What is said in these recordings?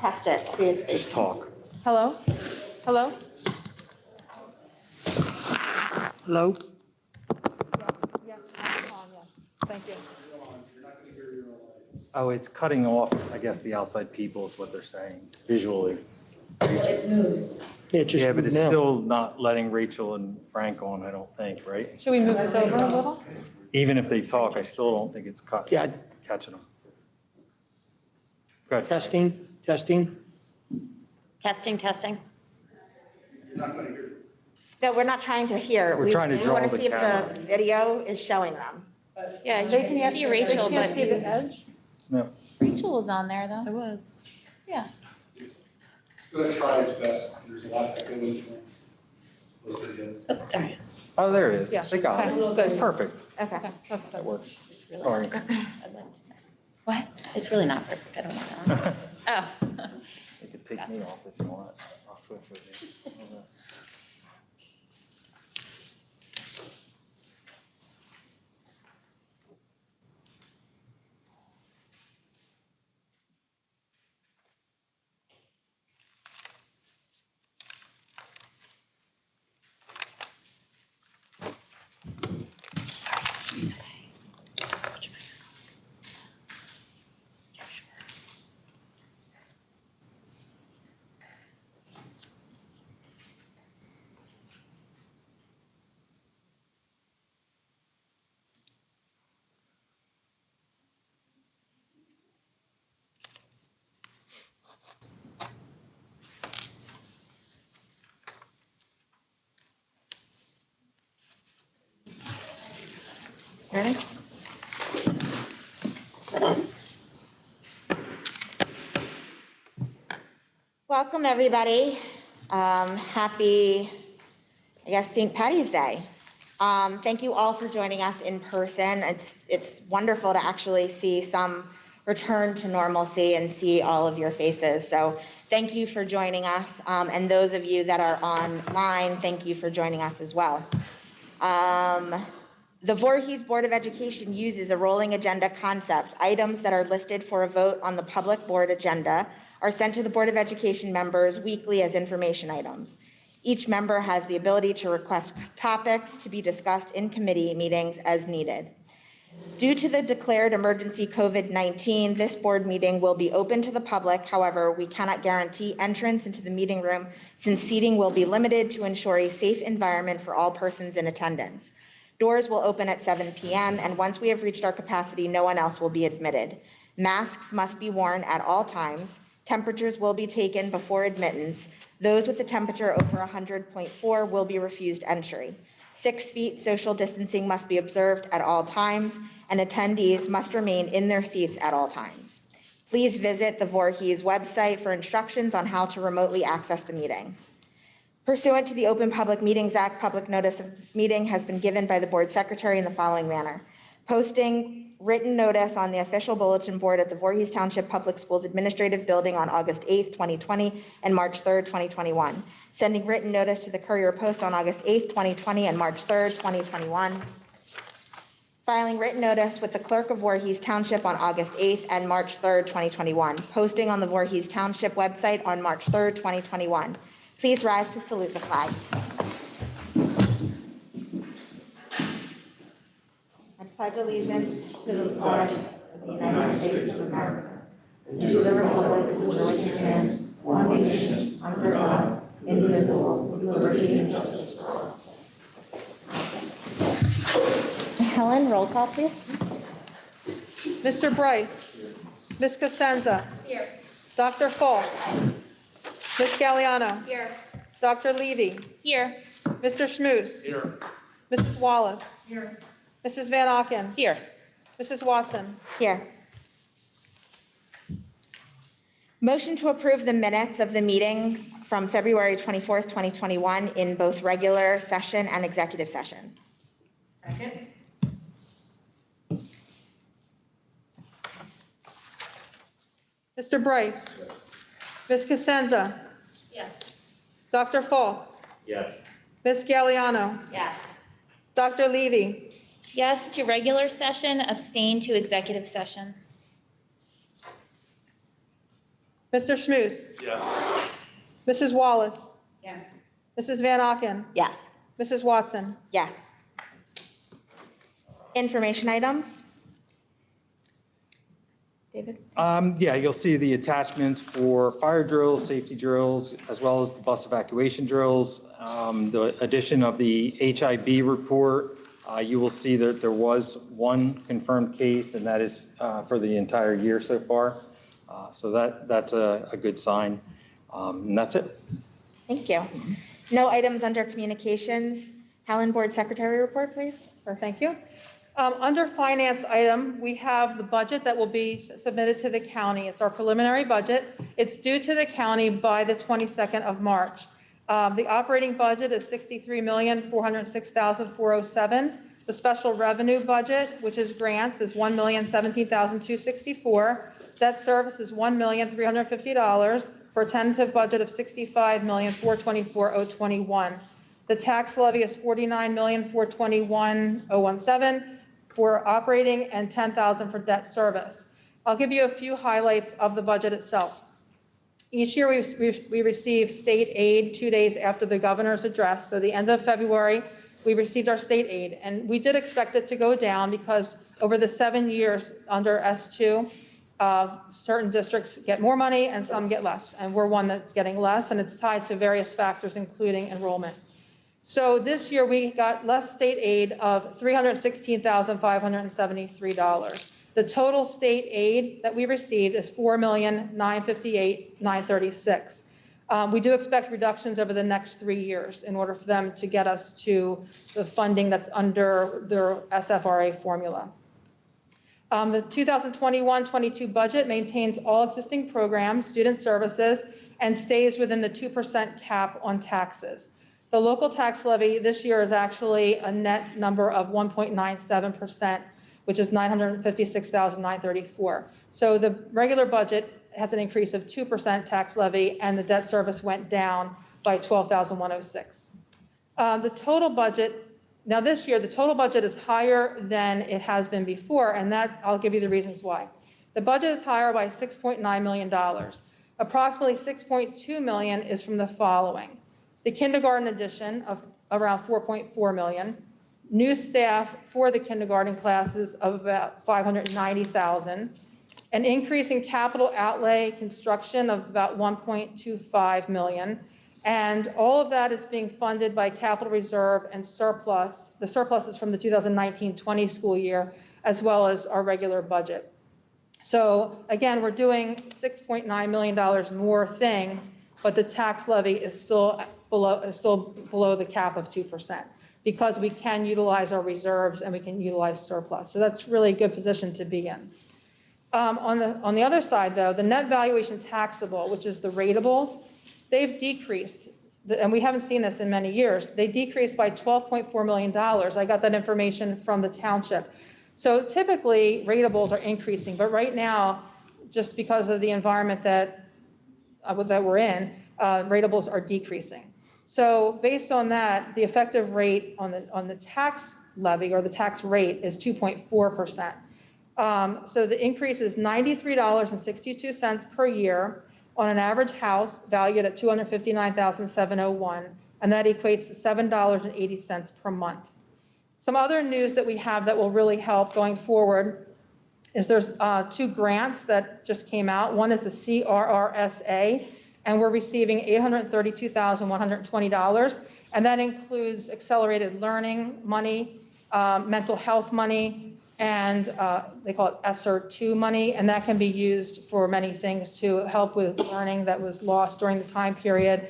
Test it, see if Just talk. Hello? Hello? Hello? Yes, thank you. Oh, it's cutting off, I guess, the outside people is what they're saying visually. it moves. Yeah, but it's still not letting Rachel and Frank on, I don't think, right? Should we move this over a little? Even if they talk, I still don't think it's Yeah, catching them. Good. testing, testing. Testing. No, we're not trying to hear. We're trying to draw We want the to see if camera. the video is showing them. Yeah, you can see Rachel, Can't but see the edge? No. Rachel was on there It though. was. Yeah. Gonna try its best. There's a lot that goes into those videos. Oh, there it is. Yeah. They got it. Good. Perfect. Okay. Okay, that's That good. works. Sorry. What? It's really not perfect. I don't want that. Oh. You could take me off if you want. I'll switch with you. How's that? Ready? Welcome, everybody. Happy, I guess, St. Patty's Day. Thank you all for joining us in person. It's wonderful to actually see some return to normalcy and see all of your faces. So thank you for joining us. And those of you that are online, thank you for joining us as well. The Voorhees Board of Education uses a rolling agenda concept. Items that are listed for a vote on the public board agenda are sent to the Board of Education members weekly as information items. Each member has the ability to request topics to be discussed in committee meetings as needed. Due to the declared emergency COVID-19, this board meeting will be open to the public. However, we cannot guarantee entrance into the meeting room since seating will be limited to ensure a safe environment for all persons in attendance. Doors will open at 7 p.m. and once we have reached our capacity, no one else will be admitted. Masks must be worn at all times. Temperatures will be taken before admittance. Those with a temperature over 100.4 will be refused entry. 6 feet social distancing must be observed at all times, and attendees must remain in their seats at all times. Please visit the Voorhees website for instructions on how to remotely access the meeting. Pursuant to the Open Public Meetings Act, public notice of this meeting has been given by the board secretary in the following manner. Posting written notice on the official bulletin board at the Voorhees Township Public Schools Administrative Building on August 8th, 2020 and March 3rd, 2021. Sending written notice to the Courier Post on August 8th, 2020 and March 3rd, 2021. Filing written notice with the clerk of Voorhees Township on August 8th and March 3rd, 2021. Posting on the Voorhees Township website on March 3rd, 2021. Please rise to salute the flag. I pledge allegiance to the flag of the United States of America and to the republic for which it stands, one nation, under God, indivisible, with liberty and justice for all. Helen, roll call, please. Mr. Bryce. Ms. Cosenza. Here. Dr. Falk. Ms. Galliano. Here. Dr. Levy. Here. Mr. Schmooze. Here. Mrs. Wallace. Here. Mrs. Van Auken. Here. Mrs. Watson. Here. Motion to approve the minutes of the meeting from February 24th, 2021 in both regular session and executive session. Second. Mr. Bryce. Ms. Cosenza. Yes. Dr. Falk. Yes. Ms. Galliano. Yes. Dr. Levy. Yes to regular session, abstain to executive session. Mr. Schmus, Yes. Mrs. Wallace, Yes. Mrs. Van Auken, Yes. Mrs. Watson. Yes. Information items? David? Yeah, you'll see the attachments for fire drills, safety drills, as well as the bus evacuation drills. The addition of the HIB report, you will see that there was one confirmed case, and that is for the entire year so far. So that's a good sign. And that's it. Thank you. No items under communications. Helen, Board Secretary report, please. Thank you. Under finance item, we have the budget that will be submitted to the county. It's our preliminary budget. It's due to the county by the 22nd of March. The operating budget is $63,406,407. The special revenue budget, which is grants, is $1,017,264. Debt service is $1,350 for a tentative budget of $65,424,021. The tax levy is $49,421,017 for operating and $10,000 for debt service. I'll give you a few highlights of the budget itself. Each year we receive state aid 2 days after the governor's address. So the end of February, we received our state aid, and we did expect it to go down because over the 7 years under S2, certain districts get more money and some get less, and we're one that's getting less, and it's tied to various factors, including enrollment. So this year we got less state aid of $316,573. The total state aid that we received is $4,958,936. We do expect reductions over the next 3 years in order for them to get us to the funding that's under their SFRA formula. The 2021-22 budget maintains all existing programs, student services, and stays within the 2% cap on taxes. The local tax levy this year is actually a net number of 1.97%, which is $956,934. So the regular budget has an increase of 2% tax levy, and the debt service went down by $12,106. The total budget, now this year, the total budget is higher than it has been before, and that, I'll give you the reasons why. The budget is higher by $6.9 million. Approximately $6.2 million is from the following: the kindergarten addition of around $4.4 million, new staff for the kindergarten classes of about $590,000, an increase in capital outlay construction of about $1.25 million, and all of that is being funded by capital reserve and surplus. The surplus is from the 2019-20 school year, as well as our regular budget. So again, we're doing $6.9 million more things, but the tax levy is still below the cap of 2%, because we can utilize our reserves and we can utilize surplus. So that's really a good position to be in. On the other side, though, the net valuation taxable, which is the ratables, they've decreased, and we haven't seen this in many years. They decreased by $12.4 million. I got that information from the township. So typically, ratables are increasing, but right now, just because of the environment that we're in, ratables are decreasing. So based on that, the effective rate on the tax levy, or the tax rate, is 2.4%. So the increase is $93.62 per year on an average house valued at $259,701, and that equates to $7.80 per month. Some other news that we have that will really help going forward is there's 2 grants that just came out. One is the CRRSA, and we're receiving $832,120, and that includes accelerated learning money, mental health money, and they call it ESSER 2 money, and that can be used for many things to help with learning that was lost during the time period,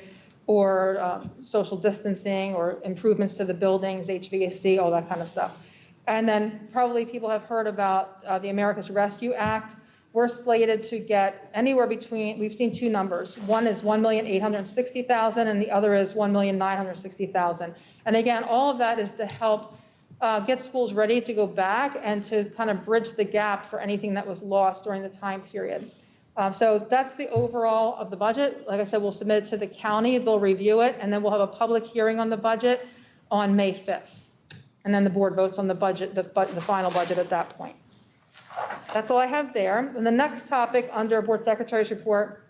or social distancing, or improvements to the buildings, HVAC, all that kind of stuff. And then probably people have heard about the America's Rescue Act. We're slated to get anywhere between, we've seen 2 numbers. One is $1,860,000 and the other is $1,960,000. And again, all of that is to help get schools ready to go back and to kind of bridge the gap for anything that was lost during the time period. So that's the overall of the budget. Like I said, we'll submit it to the county, they'll review it, and then we'll have a public hearing on the budget on May 5th. And then the board votes on the budget, the final budget at that point. That's all I have there. And the next topic under Board Secretary's report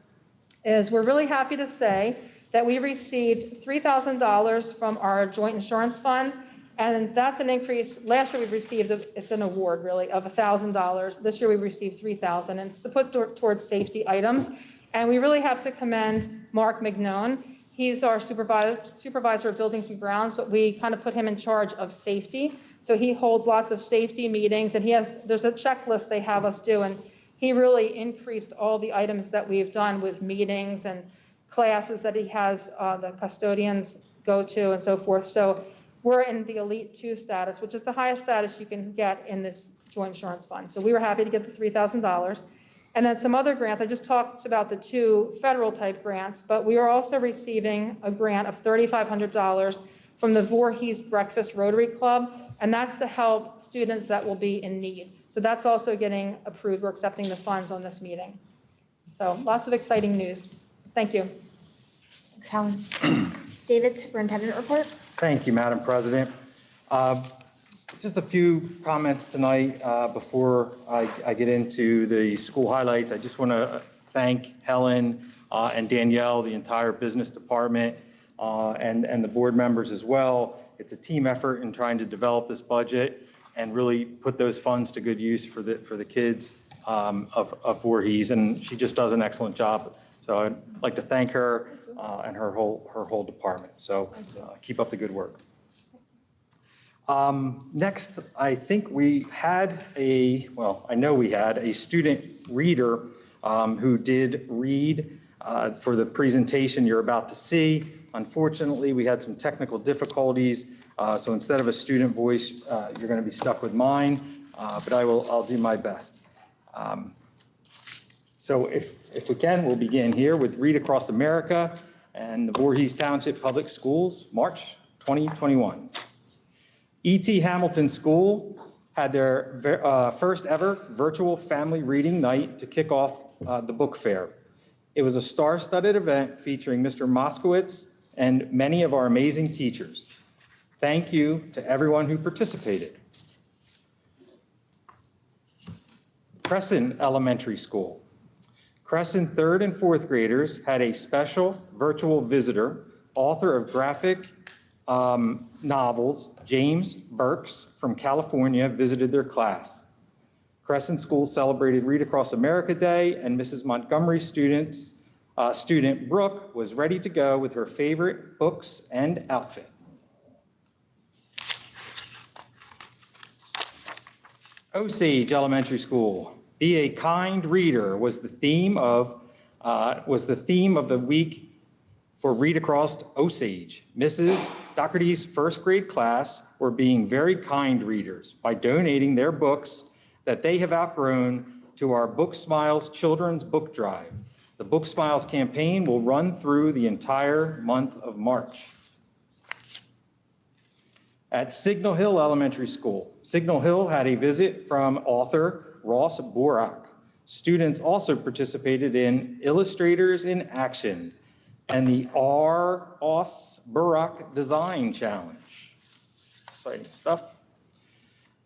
is we're really happy to say that we received $3,000 from our joint insurance fund, and that's an increase. Last year we received, it's an award really, of $1,000. This year we received $3,000, and it's to put towards safety items. And we really have to commend Mark McNone. He's our supervisor of buildings and grounds, but we kind of put him in charge of safety. So he holds lots of safety meetings, and there's a checklist they have us do, and he really increased all the items that we've done with meetings and classes that he has the custodians go to and so forth. So we're in the Elite 2 status, which is the highest status you can get in this joint insurance fund. So we were happy to get the $3,000. And then some other grants. I just talked about the 2 federal type grants, but we are also receiving a grant of $3,500 from the Voorhees Breakfast Rotary Club, and that's to help students that will be in need. So that's also getting approved. We're accepting the funds on this meeting. So lots of exciting news. Thank you. Thanks, Helen. David, Superintendent Report. Thank you, Madam President. Just a few comments tonight before I get into the school highlights. I just want to thank Helen and Danielle, the entire business department, and the board members as well. It's a team effort in trying to develop this budget and really put those funds to good use for the kids of Voorhees, and she just does an excellent job. So I'd like to thank her and her whole department. So keep up the good work. Next, I think we had I know we had a student reader who did read for the presentation you're about to see. Unfortunately, we had some technical difficulties, so instead of a student voice, you're going to be stuck with mine, but I'll do my best. So if we can, we'll begin here with Read Across America and the Voorhees Township Public Schools, March 2021. E.T. Hamilton School had their first ever virtual family reading night to kick off the book fair. It was a star-studded event featuring Mr. Moskowitz and many of our amazing teachers. Thank you to everyone who participated. Crescent Elementary School. Crescent 3rd and 4th graders had a special virtual visitor, author of graphic novels, James Burks from California, visited their class. Crescent School celebrated Read Across America Day, and Mrs. Montgomery's student Brooke was ready to go with her favorite books and outfit. Osage Elementary School. Be a kind reader was the theme of the week for Read Across Osage. Mrs. Doherty's first grade class were being very kind readers by donating their books that they have outgrown to our Book Smiles Children's Book Drive. The Book Smiles campaign will run through the entire month of March. At Signal Hill Elementary School, Signal Hill had a visit from author Ross Borak. Students also participated in Illustrators in Action and the R.Os Borak Design Challenge. Exciting stuff.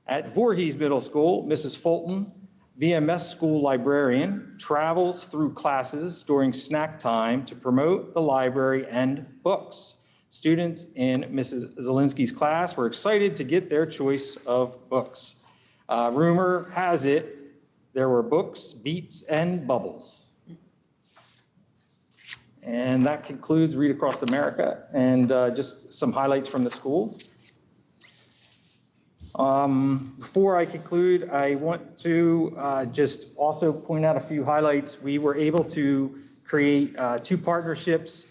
At Voorhees Middle School, Mrs. Fulton, VMS school librarian, travels through classes during snack time to promote the library and books. Students in Mrs. Zielinski's class were excited to get their choice of books. Rumor has it there were books, beats, and bubbles. And that concludes Read Across America, and just some highlights from the schools. Before I conclude, I want to just also point out a few highlights. We were able to create 2 partnerships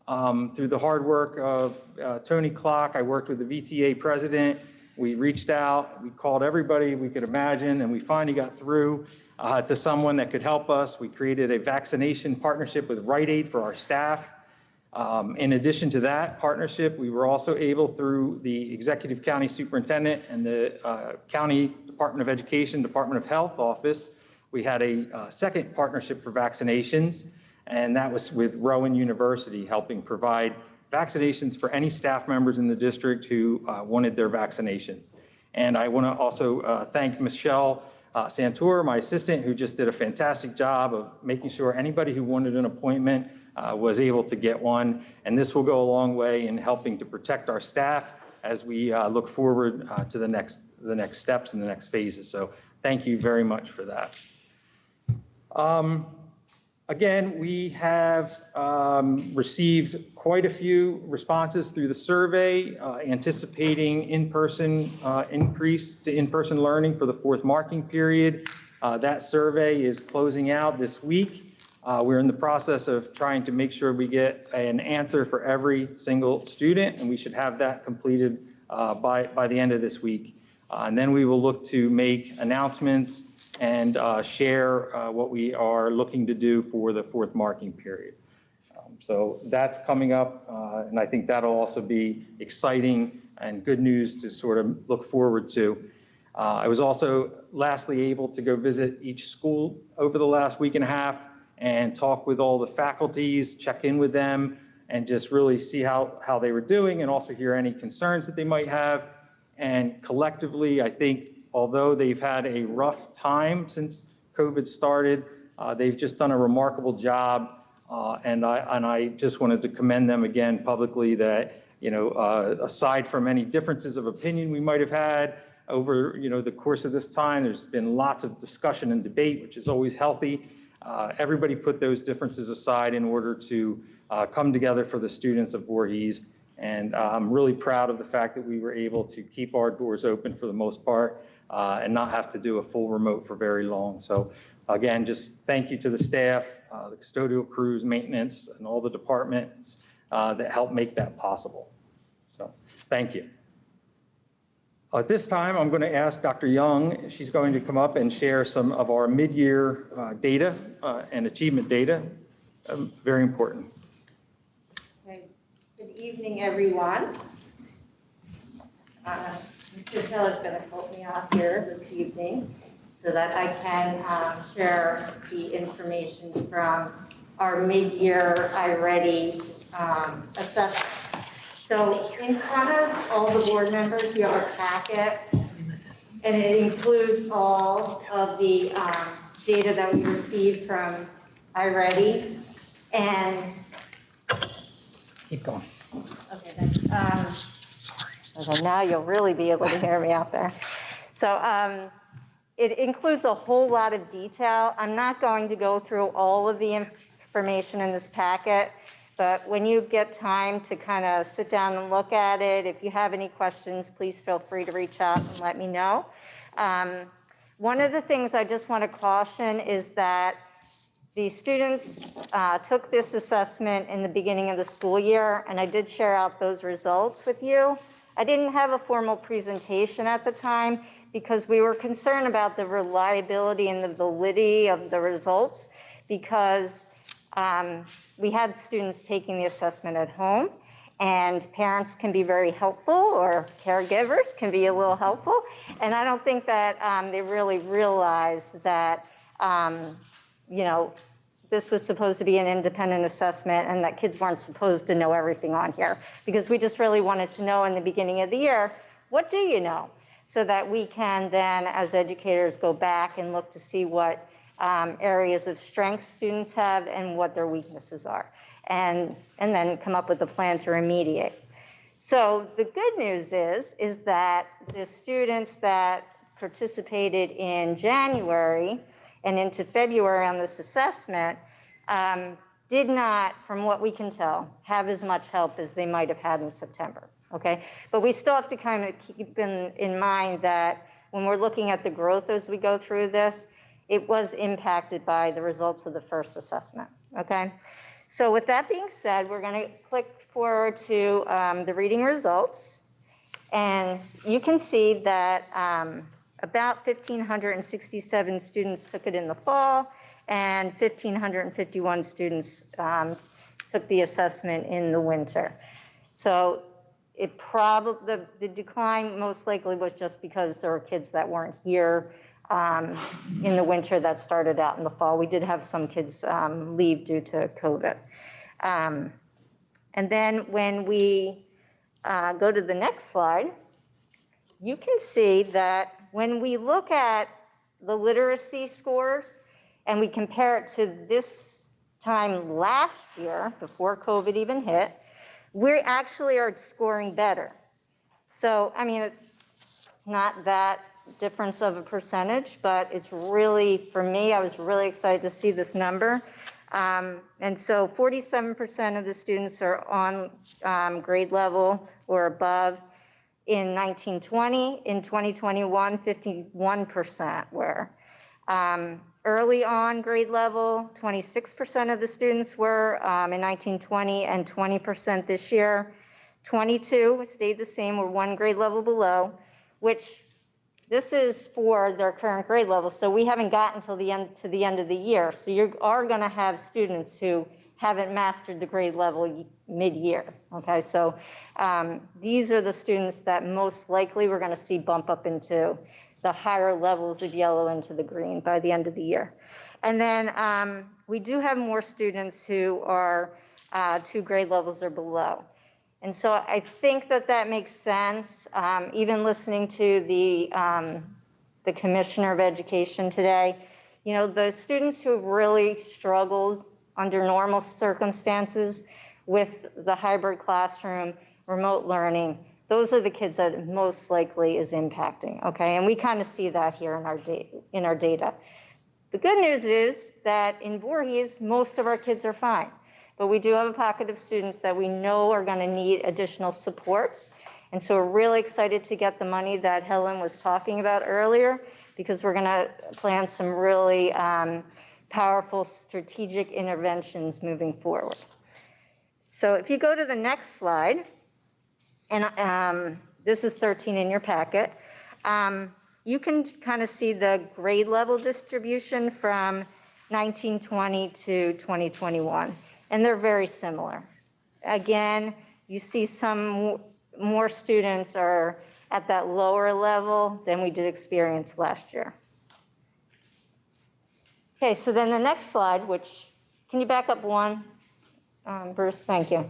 through the hard work of Tony Clock. I worked with the VTA president. We reached out, we called everybody we could imagine, and we finally got through to someone that could help us. We created a vaccination partnership with Rite Aid for our staff. In addition to that partnership, we were also able, through the Executive County Superintendent and the County Department of Education, Department of Health office, we had a second partnership for vaccinations, and that was with Rowan University, helping provide vaccinations for any staff members in the district who wanted their vaccinations. And I want to also thank Michelle Santour, my assistant, who just did a fantastic job of making sure anybody who wanted an appointment was able to get one. And this will go a long way in helping to protect our staff as we look forward to the next steps and the next phases. So thank you very much for that. Again, we have received quite a few responses through the survey, anticipating in-person increase to in-person learning for the fourth marking period. That survey is closing out this week. We're in the process of trying to make sure we get an answer for every single student, and we should have that completed by the end of this week. And then we will look to make announcements and share what we are looking to do for the fourth marking period. So that's coming up, and I think that'll also be exciting and good news to sort of look forward to. I was also lastly able to go visit each school over the last week and a half and talk with all the faculties, check in with them, and just really see how they were doing and also hear any concerns that they might have. And collectively, I think, although they've had a rough time since COVID started, they've just done a remarkable job. And I just wanted to commend them again publicly that, aside from any differences of opinion we might have had over, the course of this time, there's been lots of discussion and debate, which is always healthy. Everybody put those differences aside in order to come together for the students of Voorhees. And I'm really proud of the fact that we were able to keep our doors open for the most part and not have to do a full remote for very long. So again, just thank you to the staff, the custodial crews, maintenance, and all the departments that helped make that possible. So thank you. At this time, I'm going to ask Dr. Young. She's going to come up and share some of our mid-year data and achievement data. Very important. Okay. Good evening, everyone. Mr. Taylor's going to help me out here this evening so that I can share the information from our mid-year iReady assessment. So in front of all the board members, you have a packet, and it includes all of the data that we received from iReady. And Keep going. okay, sorry. Okay, now you'll really be able to hear me out there. So it includes a whole lot of detail. I'm not going to go through all of the information in this packet, but when you get time to kind of sit down and look at it, if you have any questions, please feel free to reach out and let me know. One of the things I just want to caution is that the students took this assessment in the beginning of the school year, and I did share out those results with you. I didn't have a formal presentation at the time because we were concerned about the reliability and the validity of the results, because we had students taking the assessment at home, and parents can be very helpful, or caregivers can be a little helpful. And I don't think that they really realized that, this was supposed to be an independent assessment and that kids weren't supposed to know everything on here, because we just really wanted to know in the beginning of the year, what do you know? So that we can then, as educators, go back and look to see what areas of strength students have and what their weaknesses are, and then come up with a plan to remediate. So the good news is that the students that participated in January and into February on this assessment did not, from what we can tell, have as much help as they might have had in September, okay? But we still have to kind of keep in mind that when we're looking at the growth as we go through this, it was impacted by the results of the first assessment, okay? So with that being said, we're gonna click forward to the reading results. And you can see that about 1,567 students took it in the fall, and 1,551 students took the assessment in the winter. So it probably, the decline most likely was just because there were kids that weren't here in the winter that started out in the fall. We did have some kids leave due to COVID. And then when we go to the next slide, you can see that when we look at the literacy scores and we compare it to this time last year, before COVID even hit, we actually are scoring better. So, I mean, it's not that difference of a percentage, but it's really, for me, I was really excited to see this number. And so 47% of the students are on grade level or above in 1920. In 2021, 51% were. Early on grade level, 26% of the students were in 1920 and 20% this year. 22 stayed the same, were one grade level below, which this is for their current grade level. So we haven't gotten to the end of the year. So you are going to have students who haven't mastered the grade level mid-year. Okay, so these are the students that most likely we're going to see bump up into the higher levels of yellow into the green by the end of the year. And then we do have more students who are 2 grade levels or below. And so I think that makes sense. Even listening to the Commissioner of Education today, you know, the students who really struggled under normal circumstances with the hybrid classroom, remote learning, those are the kids that most likely is impacting, okay? And we kind of see that here in our data. The good news is that in Voorhees, most of our kids are fine, but we do have a pocket of students that we know are gonna need additional supports. And so we're really excited to get the money that Helen was talking about earlier, because we're gonna plan some really powerful strategic interventions moving forward. So if you go to the next slide, and this is 13 in your packet, you can kind of see the grade level distribution from 1920 to 2021, and they're very similar. Again, you see some more students are at that lower level than we did experience last year. Okay, so then the next slide, which, can you back up one, Bruce? Thank you.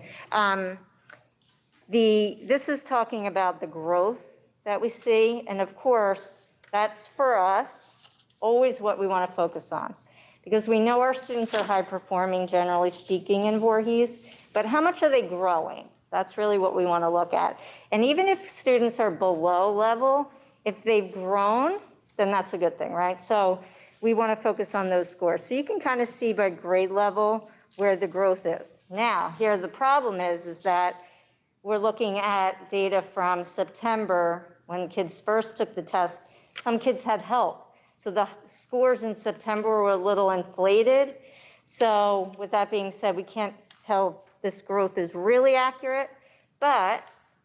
This is talking about the growth that we see, and of course, that's for us always what we want to focus on, because we know our students are high performing, generally speaking, in Voorhees, but how much are they growing? That's really what we want to look at. And even if students are below level, if they've grown, then that's a good thing, right? So we want to focus on those scores. So you can kind of see by grade level where the growth is. Now, here the problem is that we're looking at data from September when kids first took the test. Some kids had help. So the scores in September were a little inflated. So with that being said, we can't tell if this growth is really accurate, but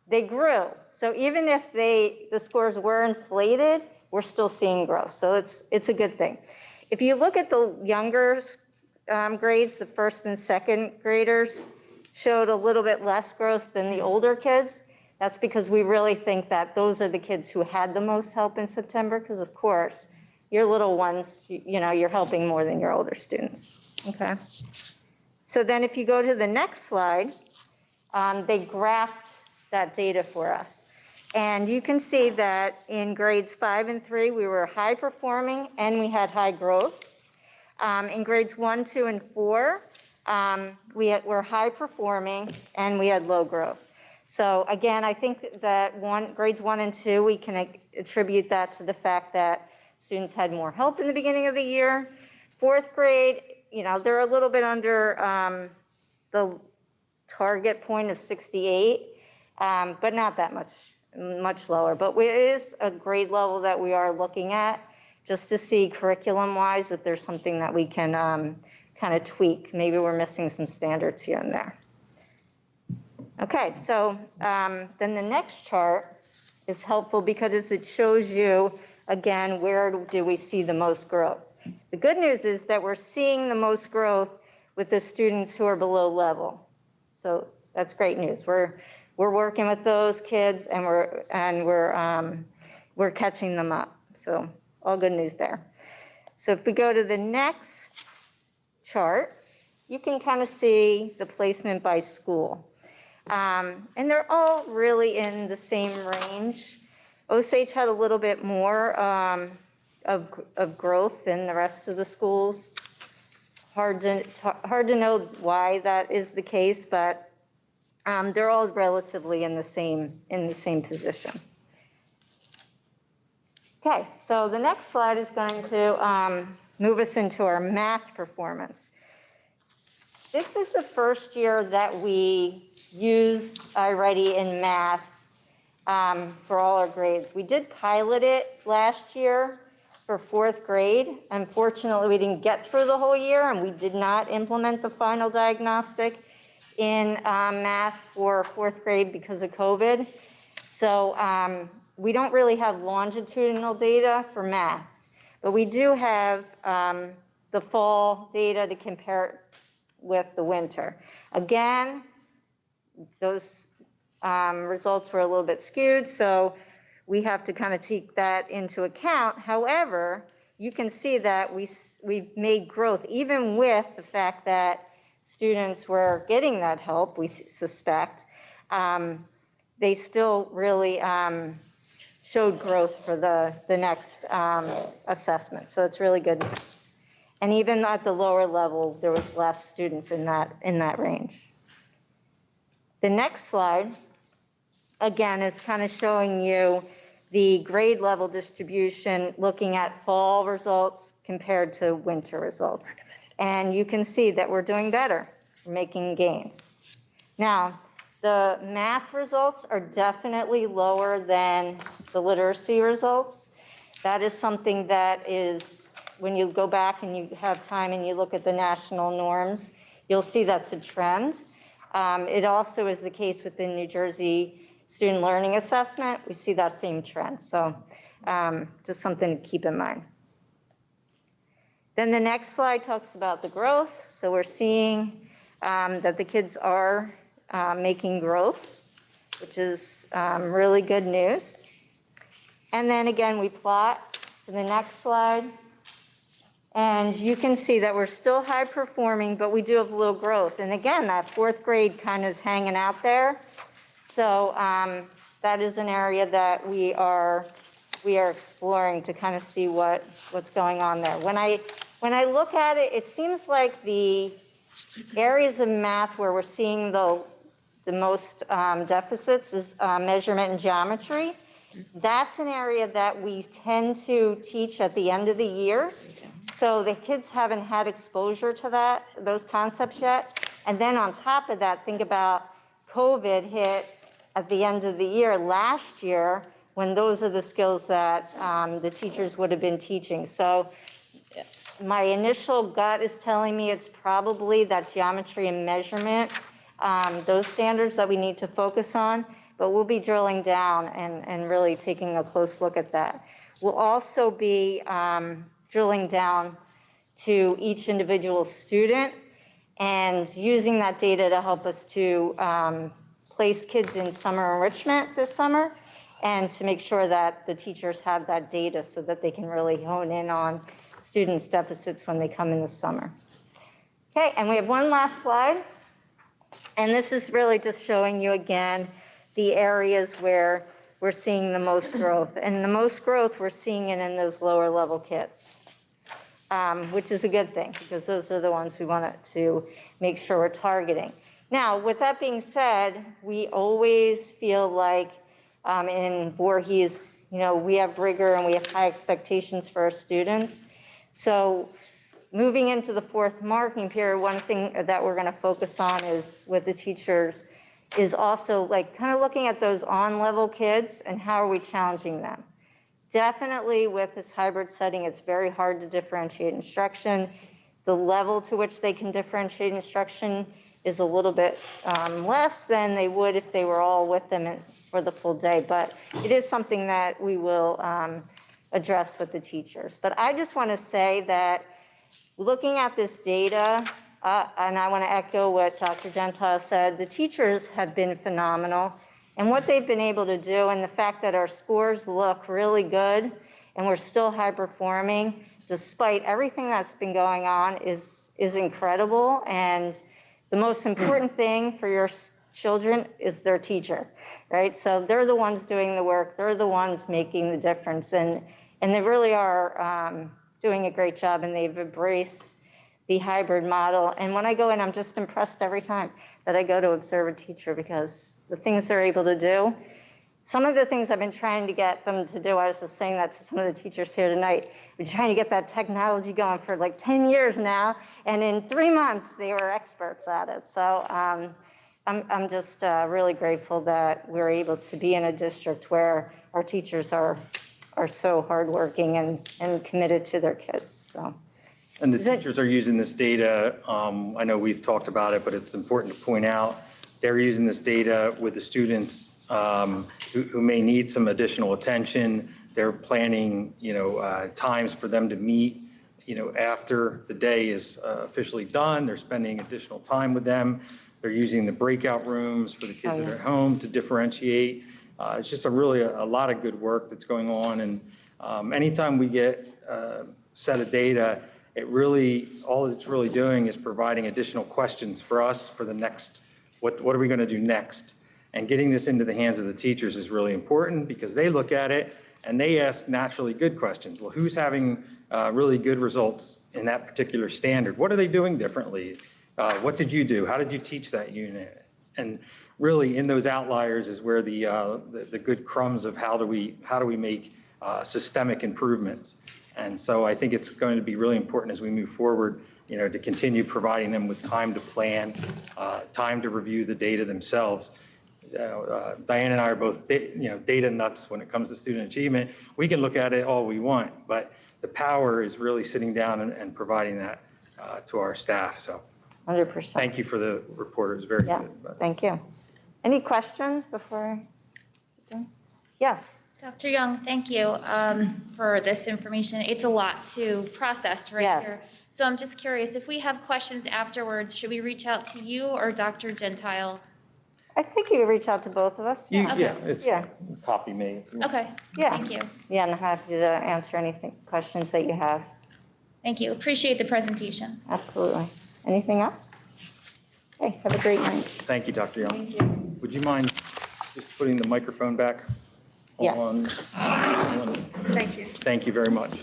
they grew. So even if the scores were inflated, we're still seeing growth. So it's a good thing. If you look at the younger grades, the first and second graders showed a little bit less growth than the older kids. That's because we really think that those are the kids who had the most help in September, because of course, your little ones, you know, you're helping more than your older students, okay? So then if you go to the next slide, they graphed that data for us. And you can see that in grades 5 and 3, we were high performing and we had high growth. In grades 1, 2, and 4, we're high performing and we had low growth. So again, I think that grades 1 and 2, we can attribute that to the fact that students had more help in the beginning of the year. 4th grade, you know, they're a little bit under the target point of 68, but not that much lower. But it is a grade level that we are looking at, just to see curriculum-wise if there's something that we can kind of tweak. Maybe we're missing some standards here and there. Okay, so then the next chart is helpful because it shows you, again, where do we see the most growth. The good news is that we're seeing the most growth with the students who are below level. So that's great news. We're working with those kids and we're catching them up. So all good news there. So if we go to the next chart, you can kind of see the placement by school. And they're all really in the same range. Osage had a little bit more of growth than the rest of the schools. hard to know why that is the case, but they're all relatively in the same position. Okay, so the next slide is going to move us into our math performance. This is the first year that we use iReady in math for all our grades. We did pilot it last year for 4th grade. Unfortunately, we didn't get through the whole year, and we did not implement the final diagnostic in math for 4th grade because of COVID. So we don't really have longitudinal data for math, but we do have the fall data to compare it with the winter. Again, those results were a little bit skewed, so we have to kind of take that into account. However, you can see that we've made growth, even with the fact that students were getting that help, we suspect. They still really showed growth for the next assessment, so it's really good. And even at the lower level, there was less students in that range. The next slide, again, is kind of showing you the grade level distribution, looking at fall results compared to winter results. And you can see that we're doing better, we're making gains. Now, the math results are definitely lower than the literacy results. That is something that is, when you go back and you have time and you look at the national norms, you'll see that's a trend. It also is the case within New Jersey Student Learning Assessment. We see that same trend, so just something to keep in mind. Then the next slide talks about the growth. So we're seeing that the kids are making growth, which is really good news. And then again, we plot to the next slide. And you can see that we're still high performing, but we do have a little growth. And again, that 4th grade kind of is hanging out there. So that is an area that we are exploring to kind of see what's going on there. When I look at it, it seems like the areas of math where we're seeing the most deficits is measurement and geometry. That's an area that we tend to teach at the end of the year. So the kids haven't had exposure to those concepts yet. And then on top of that, think about COVID hit at the end of the year last year, when those are the skills that the teachers would have been teaching. So my initial gut is telling me it's probably that geometry and measurement, those standards that we need to focus on, but we'll be drilling down and really taking a close look at that. We'll also be drilling down to each individual student and using that data to help us to place kids in summer enrichment this summer, and to make sure that the teachers have that data so that they can really hone in on students' deficits when they come in the summer. Okay, and we have one last slide. And this is really just showing you again the areas where we're seeing the most growth. And the most growth, we're seeing it in those lower level kids, which is a good thing, because those are the ones we want to make sure we're targeting. Now, with that being said, we always feel like in Voorhees, we have rigor and we have high expectations for our students. So moving into the 4th marking period, one thing that we're going to focus on is with the teachers is also kind of looking at those on-level kids and how are we challenging them. Definitely with this hybrid setting, it's very hard to differentiate instruction. The level to which they can differentiate instruction is a little bit less than they would if they were all with them for the full day, but it is something that we will address with the teachers. But I just want to say that looking at this data, and I want to echo what Dr. Gentile said, the teachers have been phenomenal, and what they've been able to do, and the fact that our scores look really good and we're still high performing despite everything that's been going on is incredible. And the most important thing for your children is their teacher, right? So they're the ones doing the work, they're the ones making the difference, and they really are doing a great job, and they've embraced the hybrid model. And when I go in, I'm just impressed every time that I go to observe a teacher, because the things they're able to do, some of the things I've been trying to get them to do, I was just saying that to some of the teachers here tonight, we're trying to get that technology going for like 10 years now, and in 3 months, they were experts at it. So I'm just really grateful that we're able to be in a district where our teachers are so hardworking and committed to their kids, so. And the teachers are using this data. I know we've talked about it, but it's important to point out, they're using this data with the students who may need some additional attention. They're planning, times for them to meet, after the day is officially done. They're spending additional time with them. They're using the breakout rooms for the kids that are at home to differentiate. It's just a lot of good work that's going on. And anytime we get a set of data, all it's really doing is providing additional questions for us for the next, what are we going to do next? And getting this into the hands of the teachers is really important, because they look at it and they ask naturally good questions. Well, who's having really good results in that particular standard? What are they doing differently? What did you do? How did you teach that unit? And really in those outliers is where the good crumbs of how do we make systemic improvements. And so I think it's going to be really important as we move forward, to continue providing them with time to plan, time to review the data themselves. Diane and I are both, data nuts when it comes to student achievement. We can look at it all we want, but the power is really sitting down and providing that to our staff. So 100%. thank you for the report. It was very good. Thank you. Any questions before? Yes. Dr. Young, thank you for this information. It's a lot to process right here. So I'm just curious, if we have questions afterwards, should we reach out to you or Dr. Gentile? I think you could reach out to both of us. Copy me. Okay. Yeah. Thank you. Yeah, and I'm happy to answer questions that you have. Thank you. Appreciate the presentation. Absolutely. Anything else? Okay, have a great night. Thank you, Dr. Young. Thank you. Would you mind just putting the microphone back Yes. on? Thank you. Thank you very much.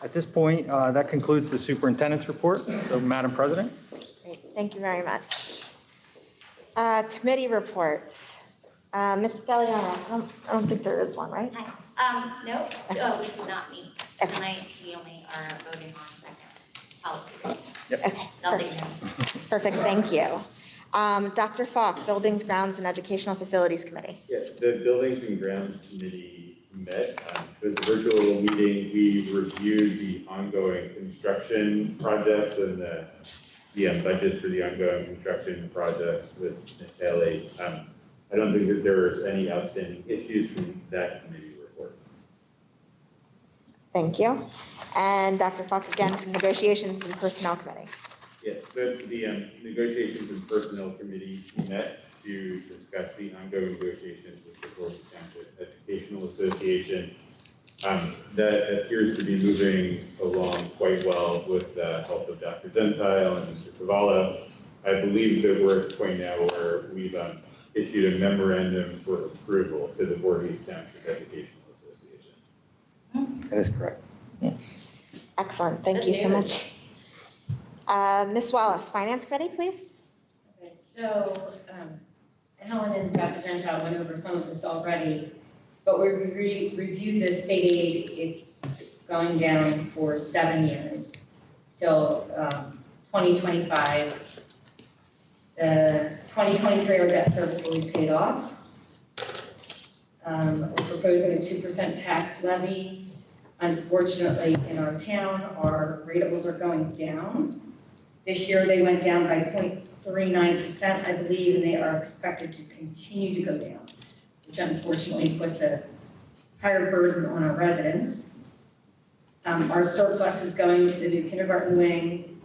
At this point, that concludes the superintendent's report. So, Madam President. Great. Thank you very much. Committee reports. Ms. Galliano, I don't think there is one, right? No, we did not meet. Tonight, we only are voting on second policy. Okay. Nothing new. Perfect, thank you. Dr. Falk, Buildings, Grounds, and Educational Facilities Committee. Yes, the Buildings and Grounds Committee met. It was a virtual meeting. We reviewed the ongoing construction projects and the budgets for the ongoing construction projects with Ms. Haley. I don't think that there was any outstanding issues from that committee report. Thank you. And Dr. Falk again from Negotiations and Personnel Committee. Yeah, so the Negotiations and Personnel Committee met to discuss the ongoing negotiations with the Voorhees Township Educational Association. That appears to be moving along quite well with the help of Dr. Gentile and Mr. Cavallo. I believe that we're at the point now where we've issued a memorandum for approval to the Voorhees Township Educational Association. That is correct. Excellent, thank you so much. Ms. Wallace, Finance Committee, please. Okay, so Helen and Dr. Gentile went over some of this already, but we reviewed the state aid. It's going down for 7 years till 2025. The 2023 our debt service will be paid off. We're proposing a 2% tax levy. Unfortunately, in our town, our ratables are going down. This year, they went down by 0.39%, I believe, and they are expected to continue to go down, which unfortunately puts a higher burden on our residents. Our surplus is going to the new kindergarten wing.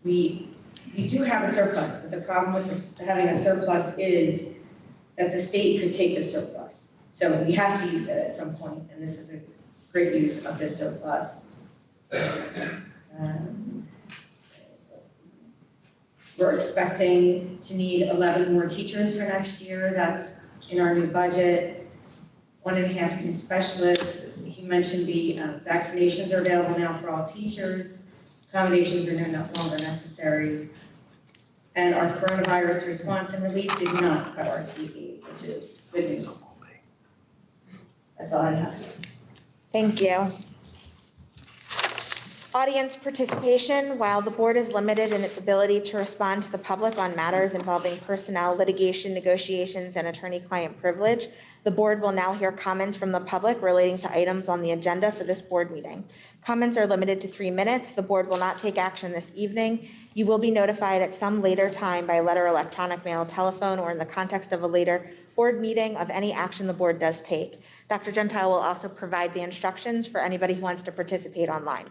We do have a surplus, but the problem with having a surplus is that the state could take the surplus. So we have to use it at some point, and this is a great use of this surplus. We're expecting to need 11 more teachers for next year. That's in our new budget. 1.5 new specialists. He mention the vaccinations are available now for all teachers. Accommodations are no longer necessary. And our coronavirus response and relief did not cut our CE, which is good news. That's all I have. Thank you. Audience participation. While the board is limited in its ability to respond to the public on matters involving personnel, litigation, negotiations, and attorney-client privilege, the board will now hear comments from the public relating to items on the agenda for this board meeting. Comments are limited to 3 minutes. The board will not take action this evening. You will be notified at some later time by letter, electronic mail, telephone, or in the context of a later board meeting of any action the board does take. Dr. Gentile will also provide the instructions for anybody who wants to participate online.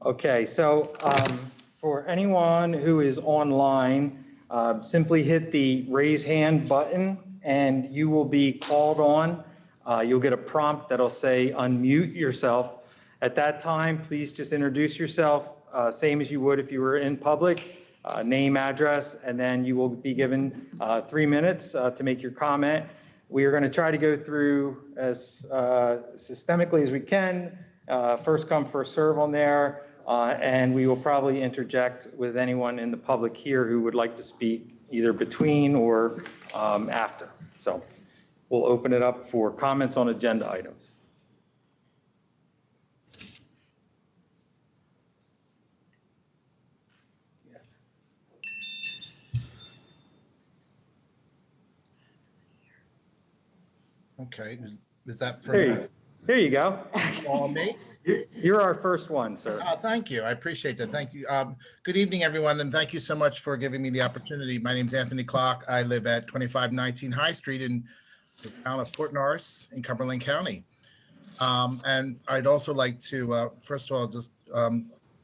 Okay, so for anyone who is online, simply hit the raise hand button and you will be called on. You'll get a prompt that'll say unmute yourself. At that time, please just introduce yourself, same as you would if you were in public, name, address, and then you will be given 3 minutes to make your comment. We are going to try to go through as systemically as we can, first come, first serve on there. And we will probably interject with anyone in the public here who would like to speak either between or after. So we'll open it up for comments on agenda items. Okay, is that for There you go. all me? You're our first one, sir. Thank you. I appreciate that. Thank you. Good evening, everyone, and thank you so much for giving me the opportunity. My name's Anthony Clock. I live at 2519 High Street in the town of Port Norris in Cumberland County. And I'd also like to, first of all, just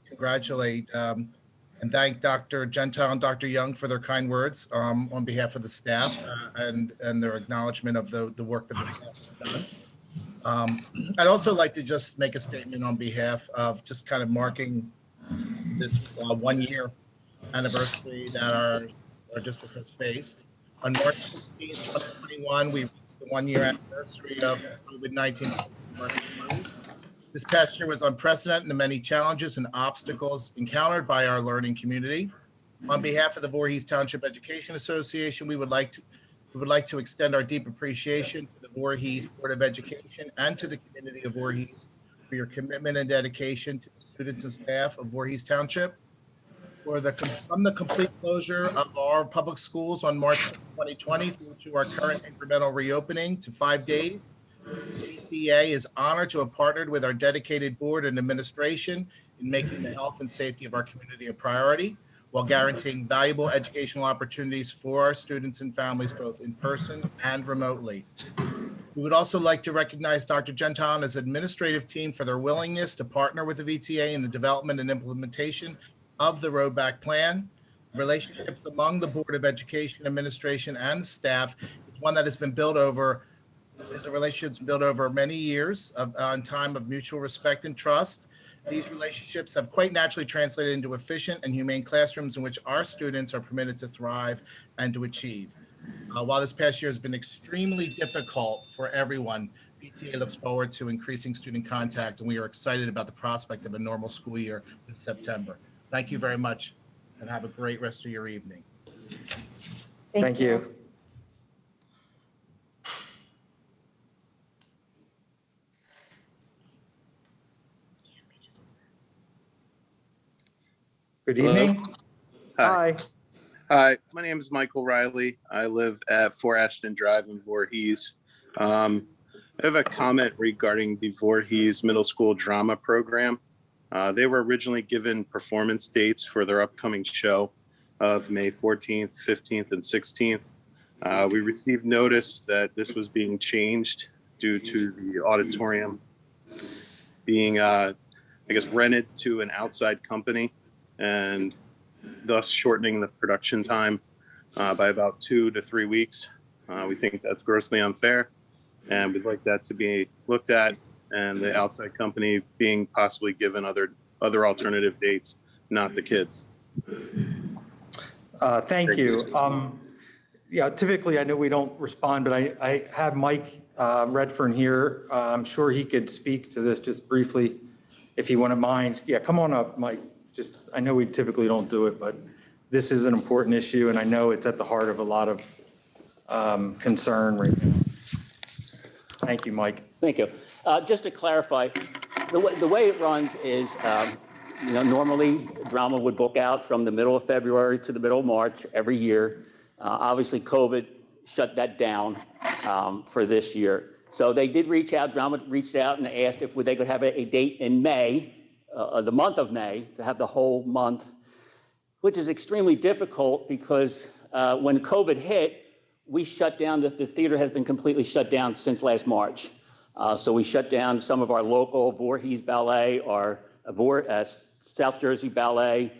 congratulate and thank Dr. Gentile and Dr. Young for their kind words on behalf of the staff and their acknowledgement of the work that the staff has done. I'd also like to just make a statement on behalf of just kind of marking this 1 year anniversary that our district has faced. On March 16, 2021, we reached the 1 year anniversary of COVID-19. This past year was unprecedented in the many challenges and obstacles encountered by our learning community. On behalf of the Voorhees Township Education Association, we would like to extend our deep appreciation to the Voorhees Board of Education and to the community of Voorhees for your commitment and dedication to the students and staff of Voorhees Township. From the complete closure of our public schools on March 6, 2020 through to our current incremental reopening to 5 days, the ATA is honored to have partnered with our dedicated board and administration in making the health and safety of our community a priority, while guaranteeing valuable educational opportunities for our students and families, both in person and remotely. We would also like to recognize Dr. Gentile and his administrative team for their willingness to partner with the VTA in the development and implementation of the Road Back Plan. Relationships among the Board of Education administration and staff is one that has been built over, is a relationship built over many years on time of mutual respect and trust. These relationships have quite naturally translated into efficient and humane classrooms in which our students are permitted to thrive and to achieve. While this past year has been extremely difficult for everyone, PTA looks forward to increasing student contact, and we are excited about the prospect of a normal school year in September. Thank you very much, and have a great rest of your evening. Thank you. Good evening. Hi. Hi. Hi, my name is Michael Riley. I live at 4 Ashton Drive in Voorhees. I have a comment regarding the Voorhees Middle School Drama Program. They were originally given performance dates for their upcoming show of May 14th, 15th, and 16th. We received notice that this was being changed due to the auditorium being, rented to an outside company, and thus shortening the production time by about 2 to 3 weeks. We think that's grossly unfair, and we'd like that to be looked at, and the outside company being possibly given other alternative dates, not the kids. Thank you. Yeah, typically I know we don't respond, but I have Mike Redfern here. I'm sure he could speak to this just briefly, if you wouldn't mind. Yeah, come on up, Mike. Just, I know we typically don't do it, but this is an important issue, and I know it's at the heart of a lot of concern right now. Thank you, Mike. Thank you. Just to clarify, the way it runs is, normally drama would book out from the middle of February to the middle of March every year. Obviously, COVID shut that down for this year. So they did reach out, drama reached out and asked if they could have a date in May, the month of May, to have the whole month, which is extremely difficult because when COVID hit, we shut down, the theater has been completely shut down since last March. So we shut down some of our local Voorhees Ballet, our South Jersey Ballet,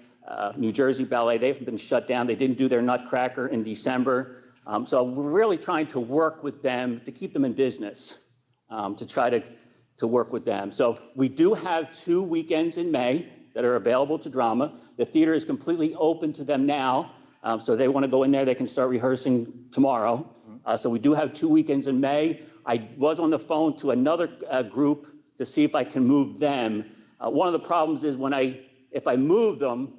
New Jersey Ballet. They've been shut down. They didn't do their Nutcracker in December. So we're really trying to work with them to keep them in business, to try to work with them. So we do have 2 weekends in May that are available to drama. The theater is completely open to them now. So they want to go in there, they can start rehearsing tomorrow. So we do have 2 weekends in May. I was on the phone to another group to see if I can move them. One of the problems is if I move them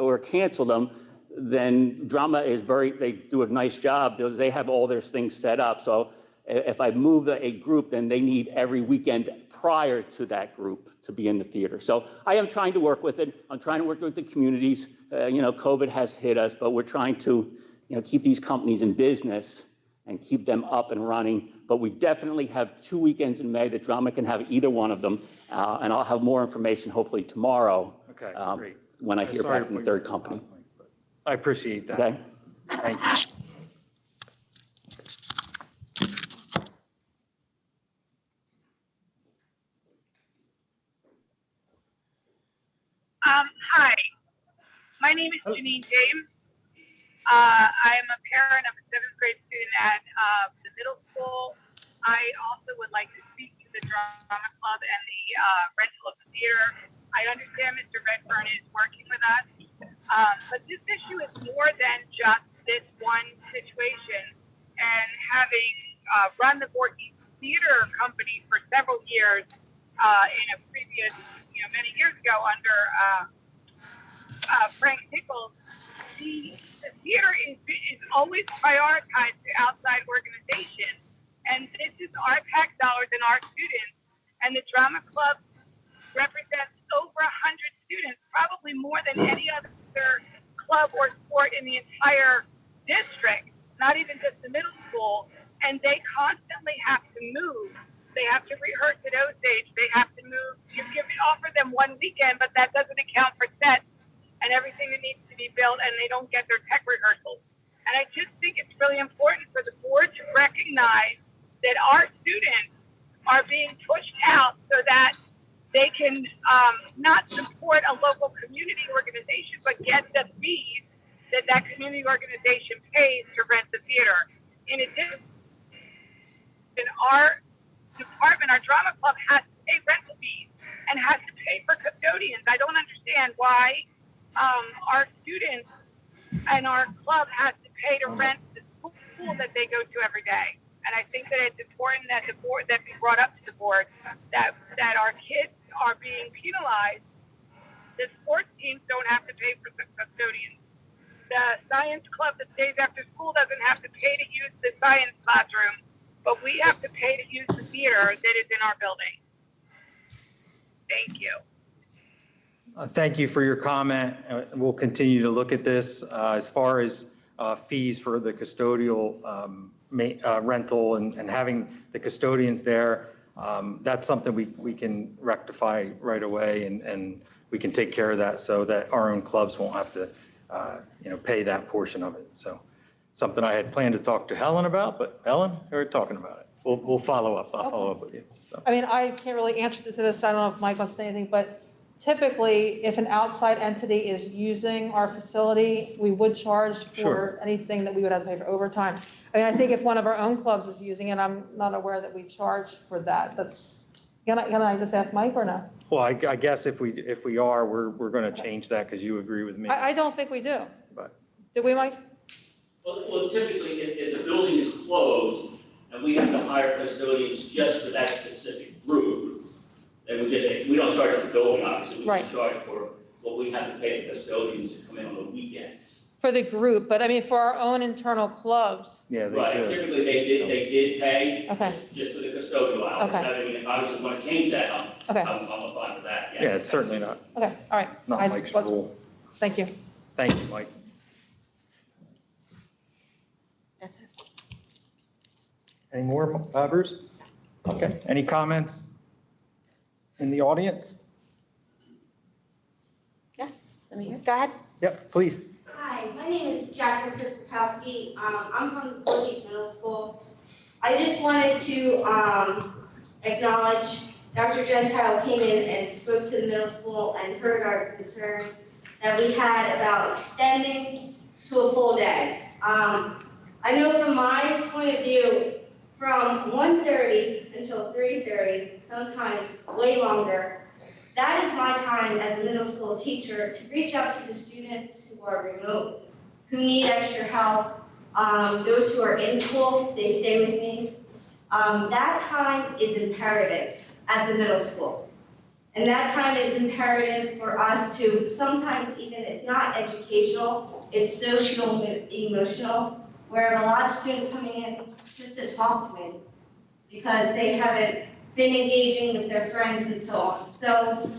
or cancel them, then drama is they do a nice job. They have all their things set up. So if I move a group, then they need every weekend prior to that group to be in the theater. So I am trying to work with it. I'm trying to work with the communities. COVID has hit us, but we're trying to, keep these companies in business and keep them up and running. But we definitely have 2 weekends in May that drama can have either one of them. And I'll have more information hopefully tomorrow. Okay, great. When I hear back from the third company. I appreciate that. Okay. Thank you. Hi, my name is Janine James. I am a parent of a 7th grade student at the middle school. I also would like to speak to the drama club and the rental of the theater. I understand Mr. Redfern is working with us, but this issue is more than just this one situation. And having run the Voorhees Theater Company for several years in a previous, many years ago under Frank Nichols, the theater is always prioritized to outside organizations, and this is our tax dollars and our students. And the drama club represents over 100 students, probably more than any other club or sport in the entire district, not even just the middle school. And they constantly have to move. They have to rehearse at Osage. They have to move. You offer them one weekend, but that doesn't account for sets and everything that needs to be built, and they don't get their tech rehearsals. And I just think it's really important for the board to recognize that our students are being pushed out so that they can not support a local community organization, but get the fees that community organization pays to rent the theater. In addition, our department, our drama club, has to pay rental fees and has to pay for custodians. I don't understand why our students and our club has to pay to rent the school that they go to every day. And I think that it's important that the board, that be brought up to the board, that our kids are being penalized. The sports teams don't have to pay for the custodians. The science club that stays after school doesn't have to pay to use the science classroom, but we have to pay to use the theater that is in our building. Thank you. Thank you for your comment. We'll continue to look at this. As far as fees for the custodial rental and having the custodians there, that's something we can rectify right away, and we can take care of that so that our own clubs won't have to pay that portion of it. So something I had planned to talk to Helen about, but Helen, we're talking about it. We'll follow up. I'll follow up with you. So. I mean, I can't really answer to this. I don't know if Mike wants to say anything, but typically, if an outside entity is using our facility, we would charge for anything that we would have to pay for overtime. I mean, I think if one of our own clubs is using it, I'm not aware that we charge for that. Can I just ask Mike or no? Well, I guess if we are, we're going to change that because you agree with me. I don't think we do. But do we, Mike? Well, typically, if the building is closed and we have to hire custodians just for that specific group, then we don't charge the building, obviously, we Right. just charge for what we have to pay the custodians to come in on the weekends. For the group, but I mean, for our own internal clubs. Yeah, they Right, do. typically they did pay Okay. just for the custodial hours. Okay. I mean, if obviously want to change that, Okay. I'm fine with that, Yeah, it's certainly not, Okay, all right. not I- Mike's rule. Thank you. Thank you, Mike. That's it. Any more, Bruce? Okay, any comments in the audience? Yes, let me hear. Go ahead. Yep, please. Hi, my name is Jacqueline Krispakowski. I'm from Voorhees Middle School. I just wanted to acknowledge Dr. Gentile came in and spoke to the middle school and heard our concerns that we had about extending to a full day. I know from my point of view, from 1:30 until 3:30, sometimes way longer, that is my time as a middle school teacher to reach out to the students who are remote, who need extra help. Those who are in school, they stay with me. That time is imperative at the middle school. And that time is imperative for us to, sometimes even it's not educational, it's social, emotional, where a lot of students coming in just to talk to me because they haven't been engaging with their friends and so on. So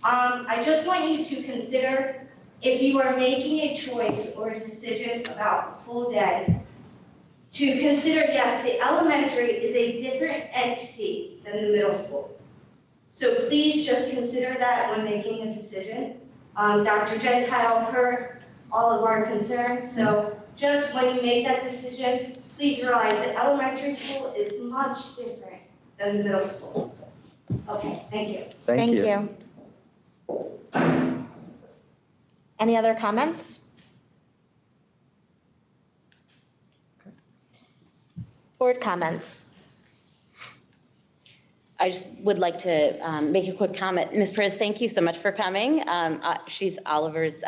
I just want you to consider, if you are making a choice or a decision about a full day, to consider, yes, the elementary is a different entity than the middle school. So please just consider that when making a decision. Dr. Gentile heard all of our concerns, so just when you make that decision, please realize that elementary school is much different than the middle school. Okay, thank you. Thank you. Any other comments? Board comments? I just would like to make a quick comment. Ms. Perez, thank you so much for coming. She's Oliver's,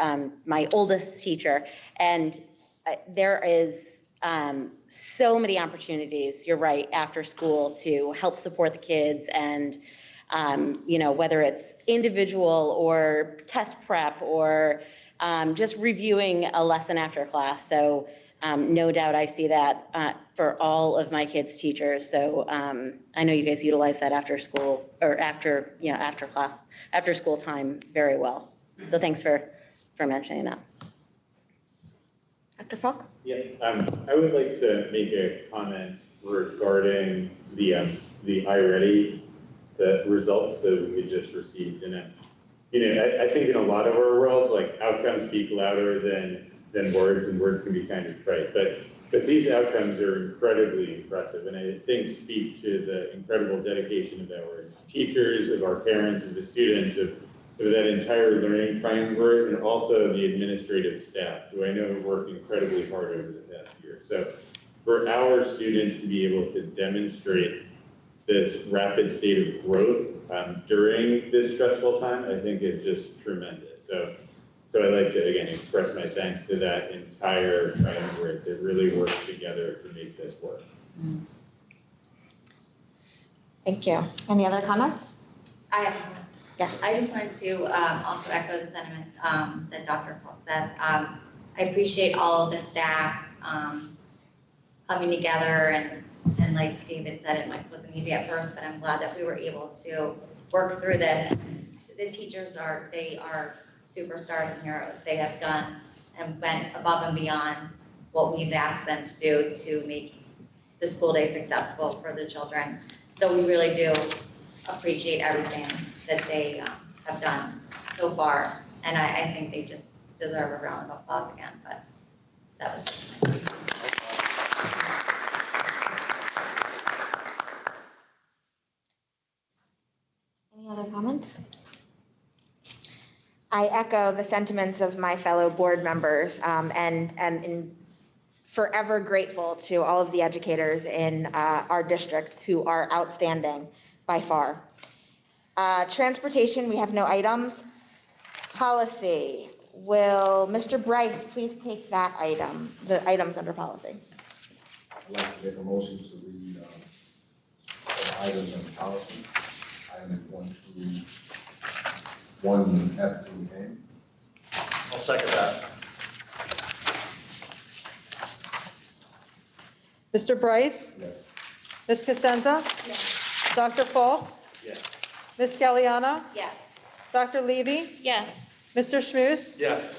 my oldest teacher, and there is so many opportunities, you're right, after school to help support the kids and, whether it's individual or test prep or just reviewing a lesson after class. So no doubt I see that for all of my kids' teachers. So I know you guys utilize that after school or after class, after school time very well. So thanks for mentioning that. Dr. Falk? Yeah, I would like to make a comment regarding the iReady, the results that we just received. And I think in a lot of our worlds, like outcomes speak louder than words, and words can be kind of trite. But these outcomes are incredibly impressive, and I think speak to the incredible dedication of our teachers, of our parents, of the students, of that entire learning triumvirate, and also the administrative staff, who I know have worked incredibly hard over the past year. So for our students to be able to demonstrate this rapid state of growth during this stressful time, I think is just tremendous. So I'd like to, again, express my thanks to that entire triumvirate that really works together to make this work. Thank you. Any other comments? Yes. I just wanted to also echo the sentiment that Dr. Falk said. I appreciate all of the staff coming together, and like David said, it wasn't easy at first, but I'm glad that we were able to work through this. The teachers are superstars and heroes. They have done and went above and beyond what we've asked them to do to make the school day successful for the children. So we really do appreciate everything that they have done so far. And I think they just deserve a round of applause again, but that was just nice. Any other comments? I echo the sentiments of my fellow board members and forever grateful to all of the educators in our district who are outstanding by far. Transportation, we have no items. Policy, will Mr. Bryce please take that item, the items under policy? I'd like to make a motion to read items on policy. Item 1F2A. I'll second that. Mr. Bryce? Yes. Ms. Cosenza? Yes. Dr. Falk? Yes. Ms. Galliano? Yes. Dr. Levy? Yes. Mr. Schmus? Yes.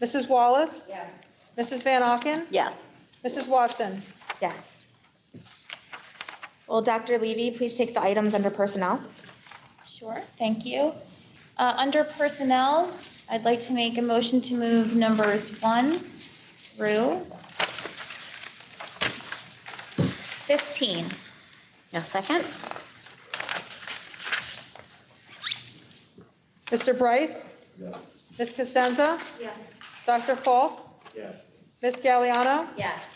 Mrs. Wallace? Yes. Mrs. Van Auken? Yes. Mrs. Watson? Yes. Will Dr. Levy please take the items under personnel? Sure, thank you. Under personnel, I'd like to make a motion to move numbers 1 through 15. A second? Mr. Bryce? Yes. Ms. Cosenza? Yes. Dr. Falk? Yes. Ms. Galliano? Yes.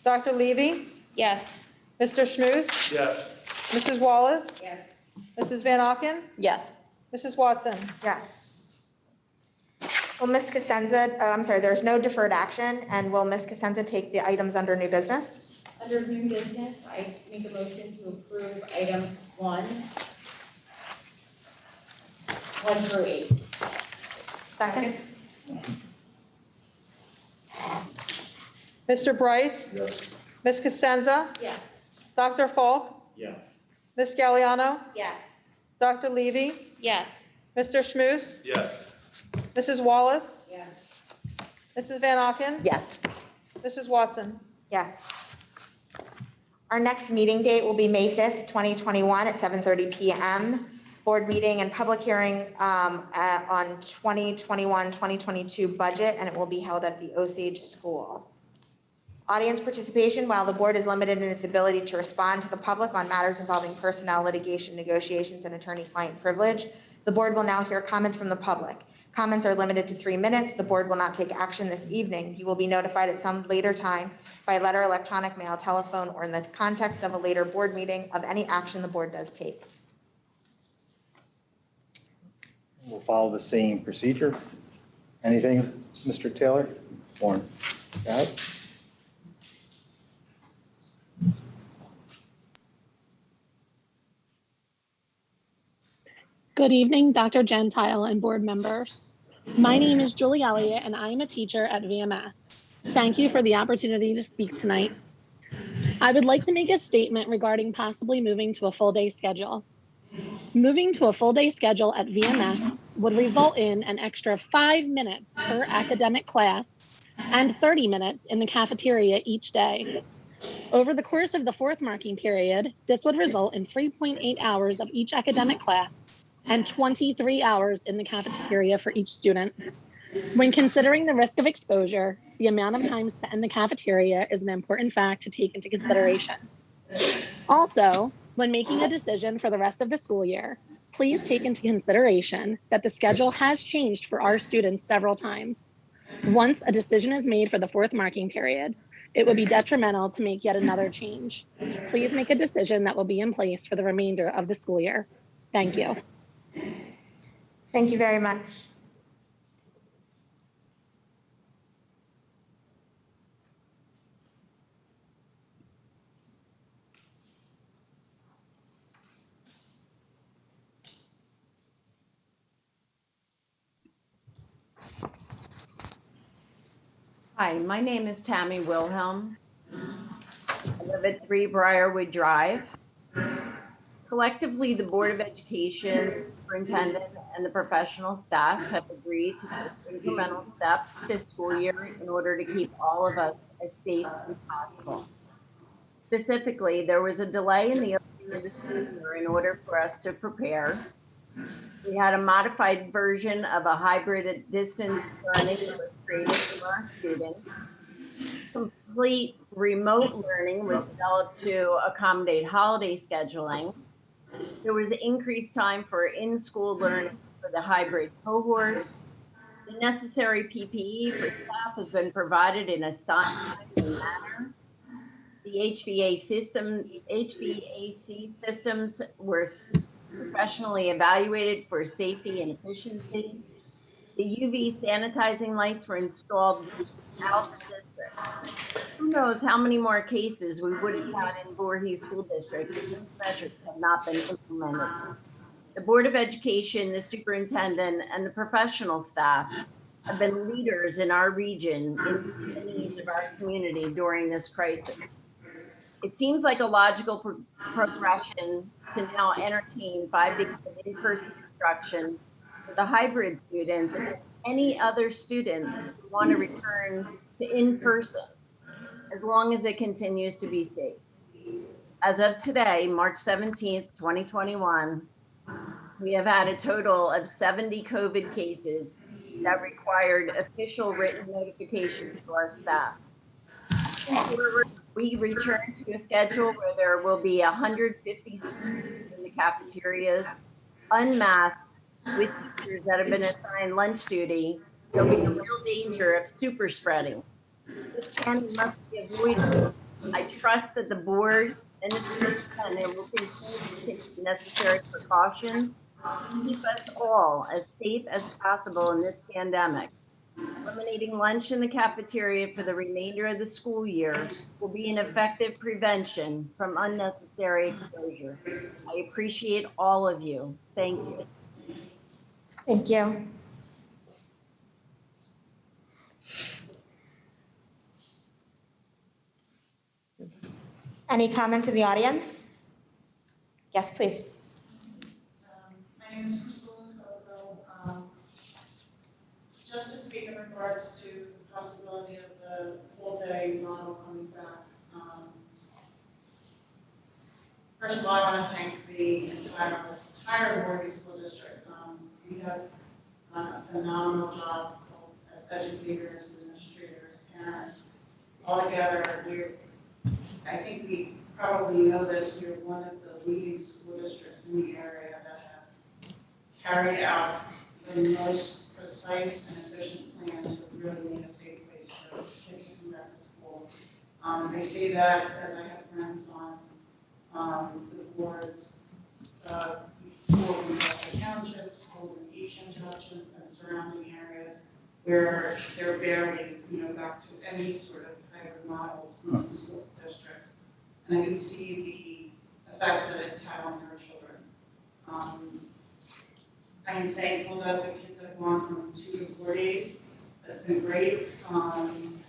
Dr. Levy? Yes. Mr. Schmus? Yes. Mrs. Wallace? Yes. Mrs. Van Auken? Yes. Mrs. Watson? Yes. Will Ms. Cosenza, there's no deferred action, and will Ms. Cosenza take the items under new business? Under new business, I make a motion to approve items 1 through 8. Second? Mr. Bryce? Yes. Ms. Cosenza? Yes. Dr. Falk? Yes. Ms. Galliano? Yes. Dr. Levy? Yes. Mr. Schmus? Yes. Mrs. Wallace? Yes. Mrs. Van Auken? Yes. Mrs. Watson? Yes. Our next meeting date will be May 5th, 2021 at 7:30 PM. Board meeting and public hearing on 2021-2022 budget, and it will be held at the Osage School. Audience participation, while the board is limited in its ability to respond to the public on matters involving personnel, litigation, negotiations, and attorney-client privilege, the board will now hear comments from the public. Comments are limited to 3 minutes. The board will not take action this evening. You will be notified at some later time by letter, electronic mail, telephone, or in the context of a later board meeting of any action the board does take. We'll follow the same procedure. Anything, Mr. Taylor? Warren? Got it? Good evening, Dr. Gentile and board members. My name is Julie Elliott, and I am a teacher at VMS. Thank you for the opportunity to speak tonight. I would like to make a statement regarding possibly moving to a full-day schedule. Moving to a full-day schedule at VMS would result in an extra 5 minutes per academic class and 30 minutes in the cafeteria each day. Over the course of the fourth marking period, this would result in 3.8 hours of each academic class and 23 hours in the cafeteria for each student. When considering the risk of exposure, the amount of time spent in the cafeteria is an important fact to take into consideration. Also, when making a decision for the rest of the school year, please take into consideration that the schedule has changed for our students several times. Once a decision is made for the fourth marking period, it would be detrimental to make yet another change. Please make a decision that will be in place for the remainder of the school year. Thank you. Thank you very much. Hi, my name is Tammy Wilhelm. I live at 3 Briarwood Drive. Collectively, the Board of Education, Superintendent, and the professional staff have agreed to take incremental steps this school year in order to keep all of us as safe as possible. Specifically, there was a delay in the opening of the school year in order for us to prepare. We had a modified version of a hybrid distance learning that was created for our students. Complete remote learning was developed to accommodate holiday scheduling. There was increased time for in-school learning for the hybrid cohort. The necessary PPE for staff has been provided in a timely manner. The HVAC systems were professionally evaluated for safety and efficiency. The UV sanitizing lights were installed without the district. 2 who knows how many more cases we would have had in Voorhees School District if these measures have not been implemented. The Board of Education, the superintendent, and the professional staff have been leaders in our region in meeting the needs of our community during this crisis. It seems like a logical progression to now entertain 5 days of in-person instruction for the hybrid students and any other students who want to return to in-person, as long as it continues to be safe. As of today, March 17th, 2021, we have had a total of 70 COVID cases that required official written notification to our staff. We return to a schedule where there will be 150 students in the cafeterias, unmasked, with teachers that have been assigned lunch duty. There'll be a real danger of super spreading. This challenge must be avoided. I trust that the board and the superintendent will continue to take the necessary precautions to keep us all as safe as possible in this pandemic. Eliminating lunch in the cafeteria for the remainder of the school year will be an effective prevention from unnecessary exposure. I appreciate all of you. Thank you. Thank you. Any comments in the audience? Yes, please. My name is Priscilla Coco. Just to speak in regards to the possibility of the full-day model coming back. First of all, I want to thank the entire Voorhees School District. We have done a phenomenal job as educators, administrators, parents. Altogether, I think we probably know this, we're one of the leading school districts in the area that have carried out the most precise and efficient plan to really make a safe place for kids to come back to school. I say that as I have friends on the boards, schools in Western Township, schools in Eastern Township and surrounding areas where they're barely, back to any sort of hybrid models in some school districts. And I can see the effects that it's had on their children. I am thankful that the kids have gone from 2 to 4 days. That's been great. I can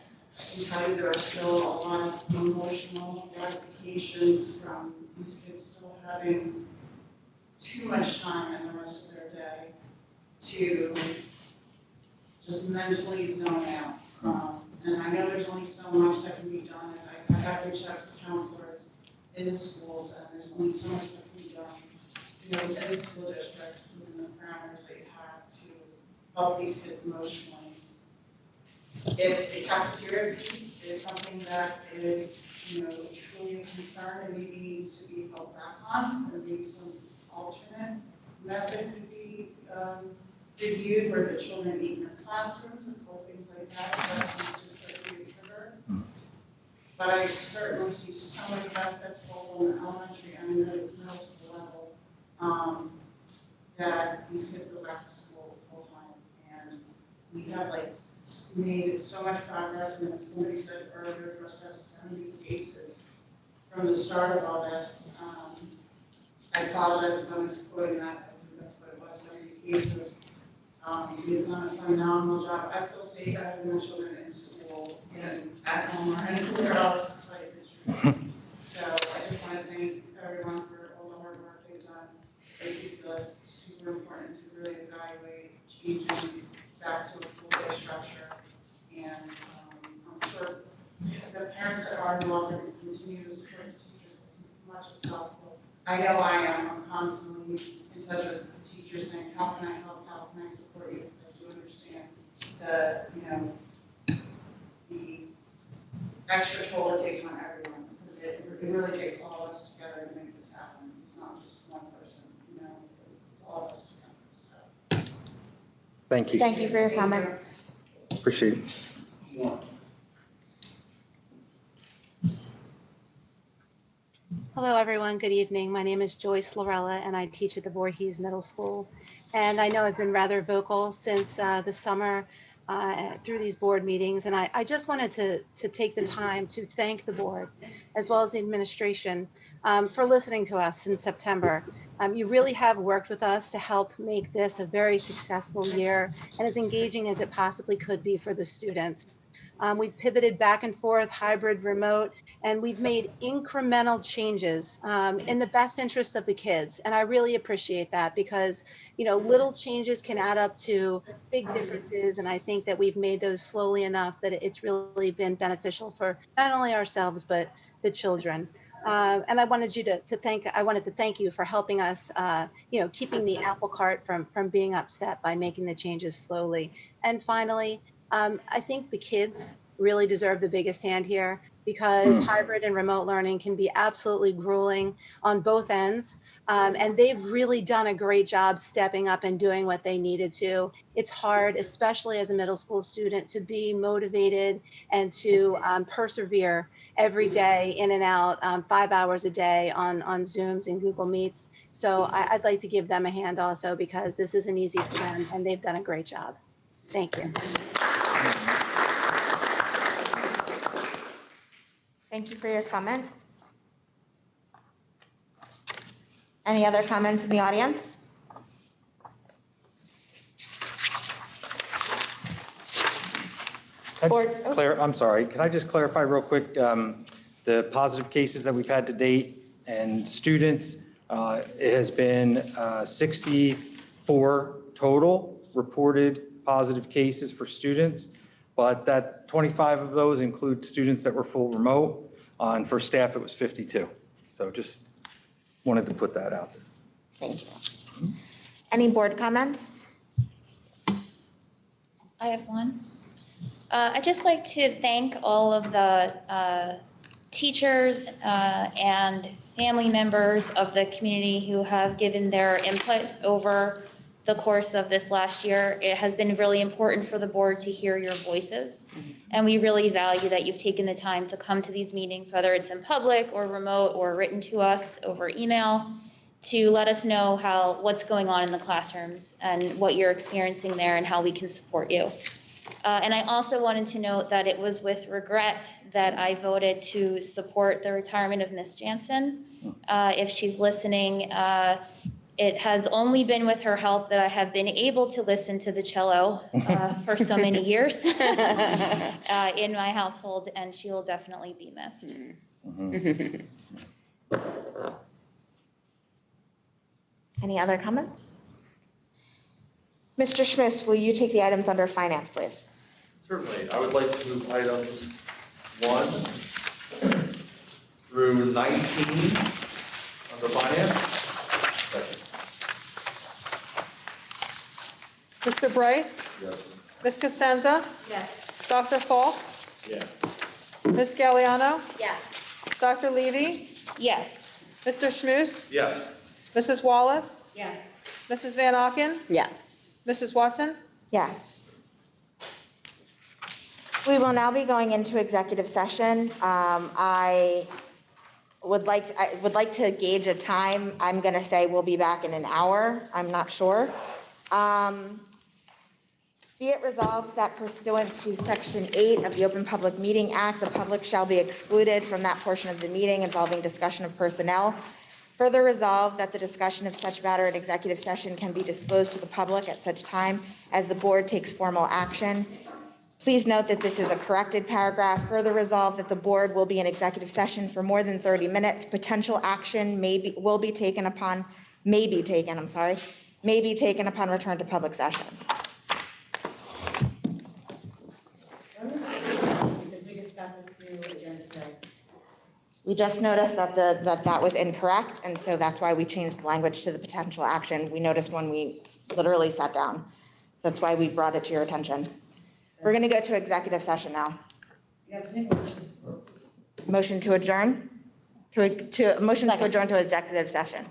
tell you there are still a lot of emotional gratifications from these kids still having too much time in the rest of their day to just mentally zone out. And I know there's only so much that can be done. I have reached out to counselors in the schools, and there's only so much that can be done, within the school district, within the parameters that you have to help these kids emotionally. If the cafeteria piece is something that is, truly a concern and maybe needs to be held back on, or maybe some alternate method could be reviewed where the children eat in their classrooms and things like that, that seems to start to be a trigger. But I certainly see so many benefits both on the elementary and the middle school level, that these kids go back to school full time. And we have made so much progress, and as somebody said earlier, for us to have 70 cases from the start of all this. I apologize if I'm misquoting that, I think that's what it was, 70 cases. We've done a phenomenal job. I feel safe having my children in school and at home or anywhere else to tell you the truth. So I just want to thank everyone for all the hard work they've done. I feel it's super important to really evaluate changing back to a full day structure. And I'm sure the parents that are involved are going to continue to support the teachers as much as possible. I know I am. I'm constantly in touch with the teachers saying, how can I help? How can I support you? Because I do understand the extra toll it takes on everyone. Because it really takes all of us together to make this happen. It's not just one person, it's all of us together. So. Thank you. Thank you for your comment. Appreciate it. Hello, everyone. Good evening. My name is Joyce Lorella, and I teach at the Voorhees Middle School. And I know I've been rather vocal since the summer through these board meetings. And I just wanted to take the time to thank the board, as well as the administration, for listening to us in September. You really have worked with us to help make this a very successful year and as engaging as it possibly could be for the students. We've pivoted back and forth, hybrid, remote, and we've made incremental changes in the best interest of the kids. And I really appreciate that because, you know, little changes can add up to big differences. And I think that we've made those slowly enough that it's really been beneficial for not only ourselves, but the children. And I wanted to thank you for helping us, you know, keeping the apple cart from being upset by making the changes slowly. And finally, I think the kids really deserve the biggest hand here because hybrid and remote learning can be absolutely grueling on both ends. And they've really done a great job stepping up and doing what they needed to. It's hard, especially as a middle school student, to be motivated and to persevere every day in and out, 5 hours a day on Zooms and Google Meets. So I'd like to give them a hand also because this isn't easy for them and they've done a great job. Thank you. Thank you for your comment. Any other comments in the audience? I'm sorry, can I just clarify real quick, the positive cases that we've had to date and students, it has been 64 total reported positive cases for students, but that 25 of those include students that were full remote, and for staff it was 52. So just wanted to put that out there. Thank you. Any board comments? I have one. I'd just like to thank all of the teachers and family members of the community who have given their input over the course of this last year. It has been really important for the board to hear your voices. And we really value that you've taken the time to come to these meetings, whether it's in public or remote or written to us over email, to let us know what's going on in the classrooms and what you're experiencing there and how we can support you. And I also wanted to note that it was with regret that I voted to support the retirement of Miss Jansen. If she's listening, it has only been with her help that I have been able to listen to the cello for so many years in my household, and she will definitely be missed. Any other comments? Mr. Schmidt, will you take the items under finance, please? Certainly. I would like to move items 1 through 19 under finance. Second. Mr. Bryce? Yes. Ms. Cosenza? Yes. Dr. Falk? Yes. Ms. Galliano? Yes. Dr. Levy? Yes. Mr. Schmus? Yes. Mrs. Wallace? Yes. Mrs. Van Auken? Yes. Mrs. Watson? Yes. We will now be going into executive session. I would like to gauge a time. I'm going to say we'll be back in an hour. I'm not sure. Be it resolved that pursuant to Section 8 of the Open Public Meeting Act, the public shall be excluded from that portion of the meeting involving discussion of personnel. Further resolved that the discussion of such matter in executive session can be disclosed to the public at such time as the board takes formal action. Please note that this is a corrected paragraph. Further resolved that the board will be in executive session for more than 30 minutes. Potential action may be taken upon return to public session. Because we just got this new agenda today. We just noticed that that was incorrect, and so that's why we changed the language to the potential action. We noticed when we literally sat down. That's why we brought it to your attention. We're going to go to executive session now. You have to make a motion. Motion to adjourn? Motion to adjourn to executive session.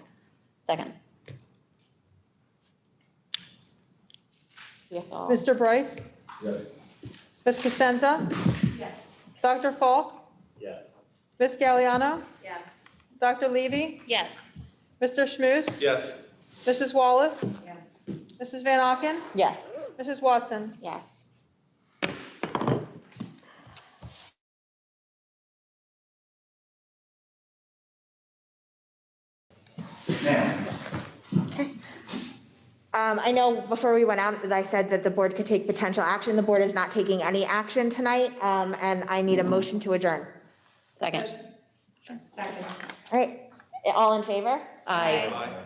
Second. Mr. Bryce? Yes. Ms. Cosenza? Yes. Dr. Falk? Yes. Ms. Galliano? Yes. Dr. Levy? Yes. Mr. Schmus? Yes. Mrs. Wallace? Yes. Mrs. Van Auken? Yes. Mrs. Watson? Yes. I know before we went out, that I said that the board could take potential action. The board is not taking any action tonight, and I need a motion to adjourn. Second. All right, all in favor? Aye. Aye.